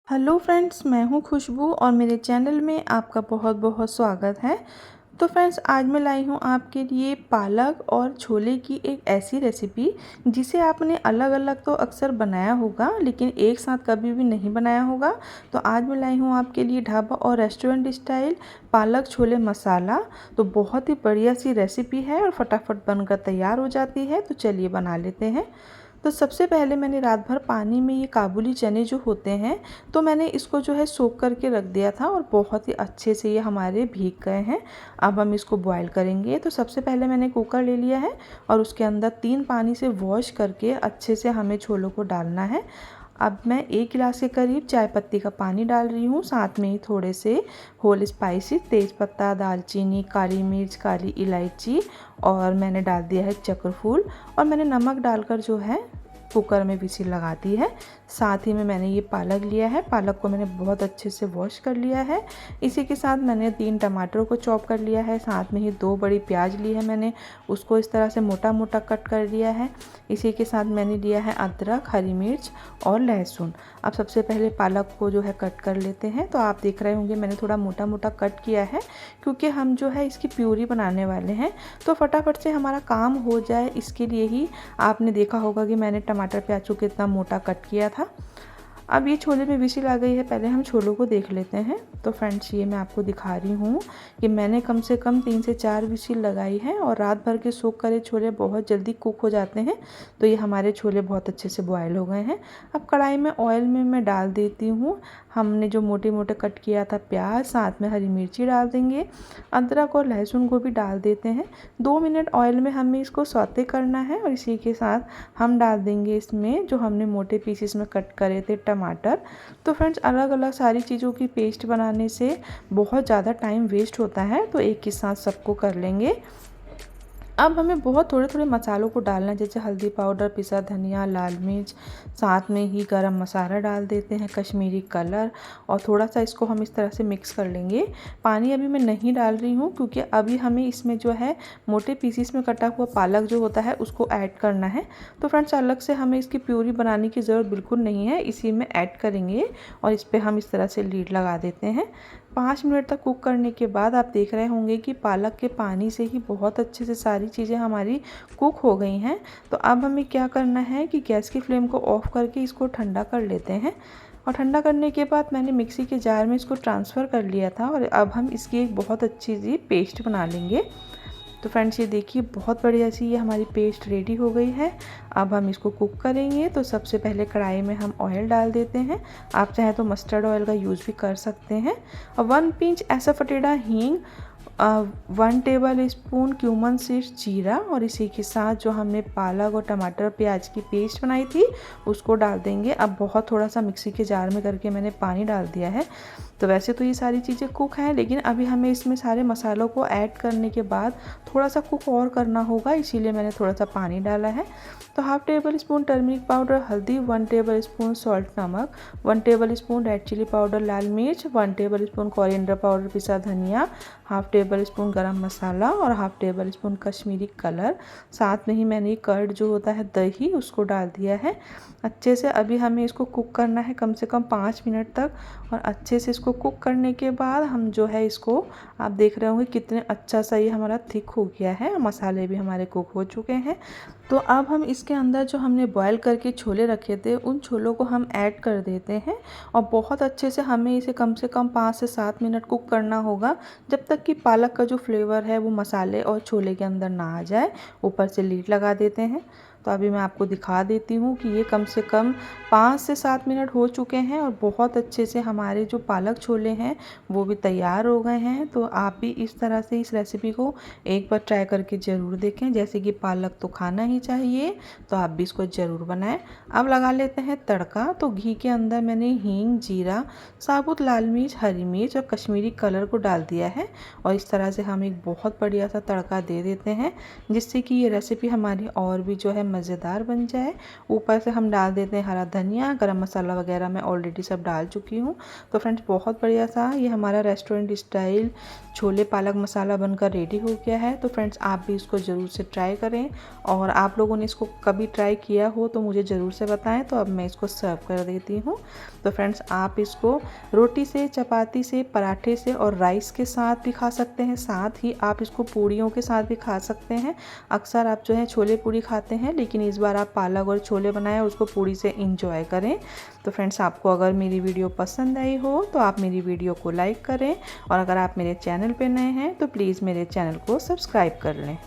Hello friends, मैं हूँ खुशबू और मेरे चैनल में आपका बहुत बहुत स्वागत है। तो फ्रेंड्स, आज मैं लाई हूँ आपके लिए पालक और छोले की एक ऐसी रेसिपी जिसे आपने अलग अलग तो अक्सर बनाया होगा लेकिन एक साथ कभी भी नहीं बनाया होगा। तो आज मैं लाई हूँ आपके लिए ढाबा और रेस्टोरेंट स्टाइल पालक छोले मसाला। तो बहुत ही बढ़िया सी रेसिपी है और फटाफट बनकर तैयार हो जाती है। तो चलिए बना लेते हैं। तो सबसे पहले मैंने रात भर पानी में ये काबुली चने जो होते हैं, तो मैंने इसको जो है सोक करके रख दिया था और बहुत ही अच्छे से ये हमारे भीग गए हैं। अब हम इसको बॉईल करेंगे। तो सबसे पहले मैंने कुकर ले लिया है और उसके अंदर 3 पानी से वॉश करके अच्छे से हमें छोलों को डालना है। अब मैं 1 गिलास के करीब चाय पत्ती का पानी डाल रही हूँ, साथ में ही थोड़े से होल स्पाइसी तेज़पत्ता, दालचीनी, काली मिर्च, काली इलायची और मैंने डाल दिया है चक्रफूल और मैंने नमक डालकर जो है कुकर में विसिल लगा दी है। साथ ही में मैंने ये पालक लिया है, पालक को मैंने बहुत अच्छे से वॉश कर लिया है। इसी के साथ मैंने 3 टमाटर को चॉप कर लिया है, साथ में ही 2 बड़ी प्याज ली है मैंने, उसको इस तरह से मोटा मोटा कट कर लिया है। इसी के साथ मैंने लिया है अदरक, हरी मिर्च और लहसुन। अब सबसे पहले पालक को जो है कट कर लेते हैं। तो आप देख रहे होंगे मैंने थोड़ा मोटा मोटा कट किया है क्योंकि हम जो है इसकी प्यूरी बनाने वाले हैं, तो फटाफट से हमारा काम हो जाए इसके लिए ही आपने देखा होगा कि मैंने टमाटर प्याज को कितना मोटा कट किया था। अब ये छोले में विसिल आ गई है, पहले हम छोलों को देख लेते हैं। तो फ्रेंड्स, ये मैं आपको दिखा रही हूँ कि मैंने कम से कम 3 से 4 विसिल लगाई है और रात भर के सोख करे छोले बहुत जल्दी कुक हो जाते हैं। तो ये हमारे छोले बहुत अच्छे से बॉयल हो गए हैं। अब कढ़ाई में ऑयल में मैं डाल देती हूँ, हमने जो मोटे मोटे कट किया था प्याज, साथ में हरी मिर्ची डाल देंगे, अदरक और लहसुन को भी डाल देते हैं। 2 मिनट ऑयल में हमें इसको सौते करना है और इसी के साथ हम डाल देंगे इसमें जो हमने मोटे पीसेस में कट करे थे टमाटर। तो फ्रेंड्स, अलग अलग सारी चीज़ों की पेस्ट बनाने से बहुत ज़्यादा टाइम वेस्ट होता है, तो एक ही साथ सबको कर लेंगे। अब हमें बहुत थोड़े थोड़े मसालों को डालना है, जैसे हल्दी पाउडर, पिसा धनिया, लाल मिर्च, साथ में ही गरम मसाला डाल देते हैं, कश्मीरी कलर, और थोड़ा सा इसको हम इस तरह से मिक्स कर लेंगे। पानी अभी मैं नहीं डाल रही हूँ क्योंकि अभी हमें इसमें जो है मोटे पीसीस में कटा हुआ पालक जो होता है उसको ऐड करना है। तो फ्रेंड्स, अलग से हमें इसकी प्यूरी बनाने की ज़रूरत बिल्कुल नहीं है, इसी में ऐड करेंगे और इस पर हम इस तरह से लीड लगा देते हैं। 5 मिनट तक कुक करने के बाद आप देख रहे होंगे कि पालक के पानी से ही बहुत अच्छे से सारी चीज़ें हमारी कुक हो गई हैं। तो अब हमें क्या करना है कि गैस की फ्लेम को ऑफ़ करके इसको ठंडा कर लेते हैं और ठंडा करने के बाद मैंने मिक्सी के जार में इसको ट्रांसफ़र कर लिया था और अब हम इसकी एक बहुत अच्छी सी पेस्ट बना लेंगे। तो फ्रेंड्स, ये देखिए बहुत बढ़िया सी ये हमारी पेस्ट रेडी हो गई है। अब हम इसको कुक करेंगे। तो सबसे पहले कढ़ाई में हम ऑयल डाल देते हैं, आप चाहें तो मस्टर्ड ऑयल का यूज़ भी कर सकते हैं। और 1 पिंच एसाफेटिडा हींग, 1 टेबल स्पून क्यूमन सीड्स जीरा और इसी के साथ जो हमने पालक और टमाटर प्याज की पेस्ट बनाई थी उसको डाल देंगे। अब बहुत थोड़ा सा मिक्सी के जार में करके मैंने पानी डाल दिया है। तो वैसे तो ये सारी चीज़ें कुक हैं, लेकिन अभी हमें इसमें सारे मसालों को ऐड करने के बाद थोड़ा सा कुक और करना होगा, इसीलिए मैंने थोड़ा सा पानी डाला है। तो 1/2 टेबल स्पून टर्मरिक पाउडर हल्दी, 1 टेबल स्पून सॉल्ट नमक, 1 tablespoon red chilli powder लाल मिर्च, 1 टेबल स्पून कोरिएंडर पाउडर पिसा धनिया, 1/2 टेबल स्पून गरम मसाला और 1/2 टेबल स्पून कश्मीरी कलर। साथ में ही मैंने कर्ड जो होता है दही उसको डाल दिया है। अच्छे से अभी हमें इसको कुक करना है कम से कम 5 मिनट तक और अच्छे से इसको कुक करने के बाद हम जो है इसको, आप देख रहे होंगे कितने अच्छा सा ये हमारा थिक हो गया है, मसाले भी हमारे कुक हो चुके हैं। तो अब हम इसके अंदर जो हमने बॉयल करके छोले रखे थे उन छोलों को हम ऐड कर देते हैं और बहुत अच्छे से हमें इसे कम से कम 5 से 7 मिनट कुक करना होगा, जब तक कि पालक का जो फ्लेवर है वो मसाले और छोले के अंदर ना आ जाए। ऊपर से लीड लगा देते हैं। तो अभी मैं आपको दिखा देती हूँ कि ये कम से कम 5 से 7 मिनट हो चुके हैं और बहुत अच्छे से हमारे जो पालक छोले हैं वो भी तैयार हो गए हैं। तो आप भी इस तरह से इस रेसिपी को एक बार ट्राई करके ज़रूर देखें। जैसे कि पालक तो खाना ही चाहिए, तो आप भी इसको ज़रूर बनाएं। अब लगा लेते हैं तड़का। तो घी के अंदर मैंने हींग, जीरा, साबुत लाल मिर्च, हरी मिर्च और कश्मीरी कलर को डाल दिया है और इस तरह से हम एक बहुत बढ़िया सा तड़का दे देते हैं, जिससे कि ये रेसिपी हमारी और भी जो है मज़ेदार बन जाए। ऊपर से हम डाल देते हैं हरा धनिया, गरम मसाला वगैरह मैं ऑलरेडी सब डाल चुकी हूँ। तो फ्रेंड्स बहुत बढ़िया सा ये हमारा रेस्टोरेंट स्टाइल छोले पालक मसाला बनकर रेडी हो गया है। तो फ्रेंड्स आप भी इसको ज़रूर से ट्राई करें, और आप लोगों ने इसको कभी ट्राई किया हो तो मुझे ज़रूर से बताएं। तो अब मैं इसको सर्व कर देती हूँ। तो फ्रेंड्स आप इसको रोटी से, चपाती से, पराठे से और राइस के साथ भी खा सकते हैं। साथ ही आप इसको पूड़ियों के साथ भी खा सकते हैं। अक्सर आप जो है छोले पूड़ी खाते हैं, लेकिन इस बार आप पालक और छोले बनाएं और उसको पूड़ी से इंजॉय करें। तो फ्रेंड्स आपको अगर मेरी वीडियो पसंद आई हो तो आप मेरी वीडियो को लाइक करें, और अगर आप मेरे चैनल पे नए हैं तो प्लीज़ मेरे चैनल को सब्सक्राइब कर लें।